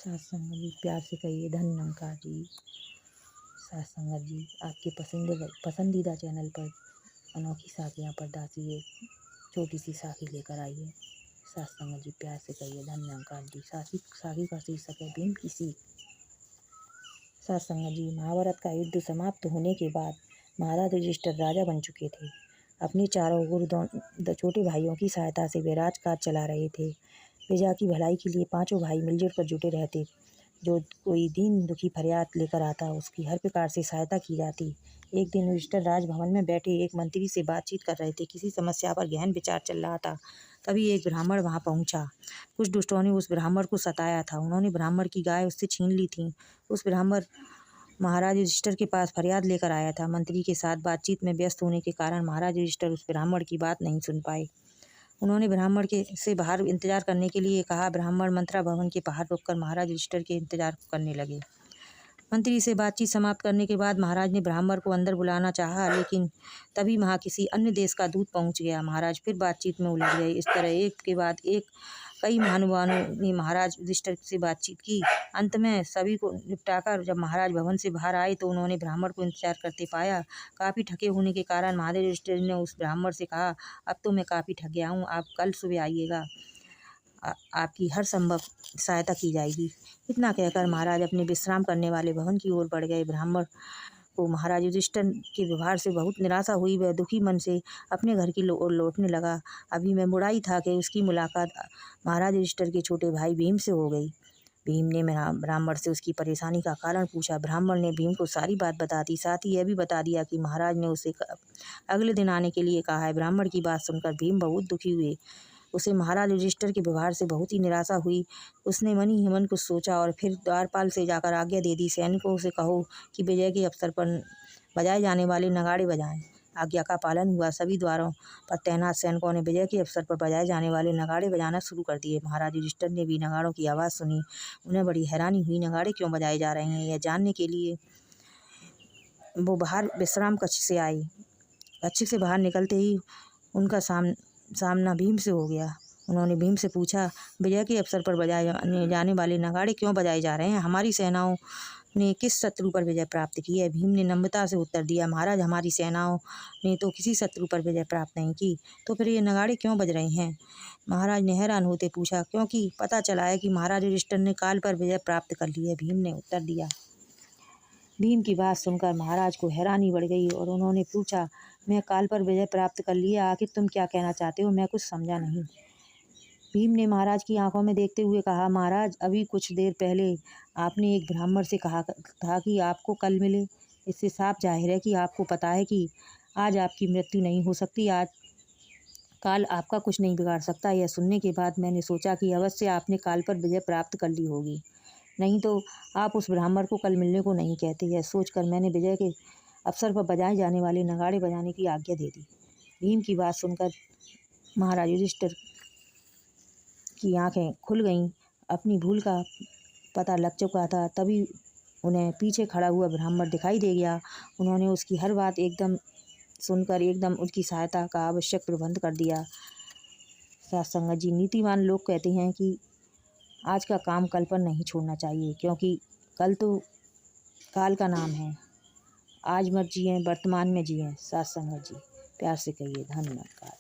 साथ संगत जी प्यार से कहिए धन निरंकार जी। साथ संगत जी आपके पसंदीदा चैनल पर अनोखी साखियाँ परदासी एक छोटी सी साखी लेकर आई है। साथ संगत जी प्यार से कहिए धन निरंकार जी। साखी का शीर्षक है भीम की सीख। साथ संगत जी महाभारत का युद्ध समाप्त होने के बाद महाराज युधिष्ठिर राजा बन चुके थे। अपने चारों ओर छोटे भाइयों की सहायता से वे राजकाज चला रहे थे। प्रजा की भलाई के लिए पांचों भाई मिलजुल कर जुटे रहते। जो कोई दीन दुखी फरियाद लेकर आता उसकी हर प्रकार से सहायता की जाती। एक दिन युधिष्ठिर राजभवन में बैठे एक मंत्री से बातचीत कर रहे थे। किसी समस्या पर गहन विचार चल रहा था। तभी एक ब्राह्मण वहां पहुंचा। कुछ दुष्टों ने उस ब्राह्मण को सताया था। उन्होंने ब्राह्मण की गाय उससे छीन ली थी। उस ब्राह्मण महाराज युधिष्ठिर के पास फरियाद लेकर आया था। मंत्री के साथ बातचीत में व्यस्त होने के कारण महाराज युधिष्ठिर उस ब्राह्मण की बात नहीं सुन पाए। उन्होंने ब्राह्मण से बाहर इंतजार करने के लिए कहा। ब्राह्मण मंत्रा भवन के बाहर रुककर महाराज युधिष्ठिर के इंतजार करने लगे। मंत्री से बातचीत समाप्त करने के बाद महाराज ने ब्राह्मण को अंदर बुलाना चाहा, लेकिन तभी वहां किसी अन्य देश का दूत पहुंच गया। महाराज फिर बातचीत में उलझ गए। इस तरह एक के बाद एक कई महानुभावों ने महाराज युधिष्ठिर से बातचीत की। अंत में सभी को निपटाकर जब महाराज भवन से बाहर आए तो उन्होंने ब्राह्मण को इंतजार करते पाया। काफी थके होने के कारण महाराज युधिष्ठिर ने उस ब्राह्मण से कहा, अब तो मैं काफी थक गया हूँ, आप कल सुबह आइएगा, आपकी हर संभव सहायता की जाएगी। इतना कहकर महाराज अपने विश्राम करने वाले भवन की ओर बढ़ गए। ब्राह्मण को महाराज युधिष्ठिर के व्यवहार से बहुत निराशा हुई। वह दुखी मन से अपने घर की ओर लौटने लगा। अभी मैं मुड़ा ही था कि उसकी मुलाकात महाराज युधिष्ठिर के छोटे भाई भीम से हो गई। भीम ने ब्राह्मण से उसकी परेशानी का कारण पूछा। ब्राह्मण ने भीम को सारी बात बता दी। साथ ही यह भी बता दिया कि महाराज ने उसे अगले दिन आने के लिए कहा है। ब्राह्मण की बात सुनकर भीम बहुत दुखी हुए। उसे महाराज युधिष्ठिर के व्यवहार से बहुत ही निराशा हुई। उसने मन ही मन कुछ सोचा और फिर द्वारपाल से जाकर आज्ञा दे दी, सैनिकों से कहो कि विजय के अवसर पर बजाए जाने वाले नगाड़े बजाएं। आज्ञा का पालन हुआ। सभी द्वारों पर तैनात सैनिकों ने विजय के अवसर पर बजाए जाने वाले नगाड़े बजाना शुरू कर दिए। महाराज युधिष्ठिर ने भी नगाड़ों की आवाज़ सुनी। उन्हें बड़ी हैरानी हुई। नगाड़े क्यों बजाए जा रहे हैं, यह जानने के लिए वो बाहर विश्राम कक्ष से आए। कक्ष से बाहर निकलते ही उनका सामना भीम से हो गया। उन्होंने भीम से पूछा, विजय के अवसर पर बजाए जाने वाले नगाड़े क्यों बजाए जा रहे हैं? हमारी सेनाओं ने किस शत्रु पर विजय प्राप्त की है? भीम ने नम्रता से उत्तर दिया, महाराज हमारी सेनाओं ने तो किसी शत्रु पर विजय प्राप्त नहीं की, तो फिर ये नगाड़े क्यों बज रहे हैं? महाराज ने हैरान होते पूछा, क्योंकि पता चला है कि महाराज युधिष्ठिर ने काल पर विजय प्राप्त कर ली है, भीम ने उत्तर दिया। भीम की बात सुनकर महाराज को हैरानी बढ़ गई और उन्होंने पूछा, मैं काल पर विजय प्राप्त कर लिया, आखिर तुम क्या कहना चाहते हो? मैं कुछ समझा नहीं। भीम ने महाराज की आंखों में देखते हुए कहा, महाराज अभी कुछ देर पहले आपने एक ब्राह्मण से कहा था कि आपको कल मिले। इससे साफ जाहिर है कि आपको पता है कि आज आपकी मृत्यु नहीं हो सकती, आज काल आपका कुछ नहीं बिगाड़ सकता। यह सुनने के बाद मैंने सोचा कि अवश्य आपने काल पर विजय प्राप्त कर ली होगी, नहीं तो आप उस ब्राह्मण को कल मिलने को नहीं कहते। यह सोचकर मैंने विजय के अवसर पर बजाए जाने वाले नगाड़े बजाने की आज्ञा दे दी। भीम की बात सुनकर महाराज युधिष्ठिर की आंखें खुल गईं। अपनी भूल का पता लग चुका था। तभी उन्हें पीछे खड़ा हुआ ब्राह्मण दिखाई दे गया। उन्होंने उसकी हर बात एकदम सुनकर एकदम उसकी सहायता का आवश्यक प्रबंध कर दिया। साथ संगत जी नीतिवान लोग कहते हैं कि आज का काम कल पर नहीं छोड़ना चाहिए, क्योंकि कल तो काल का नाम है। आज मत जिए, वर्तमान में जिए। साथ संगत जी प्यार से कहिए धन्यवाद।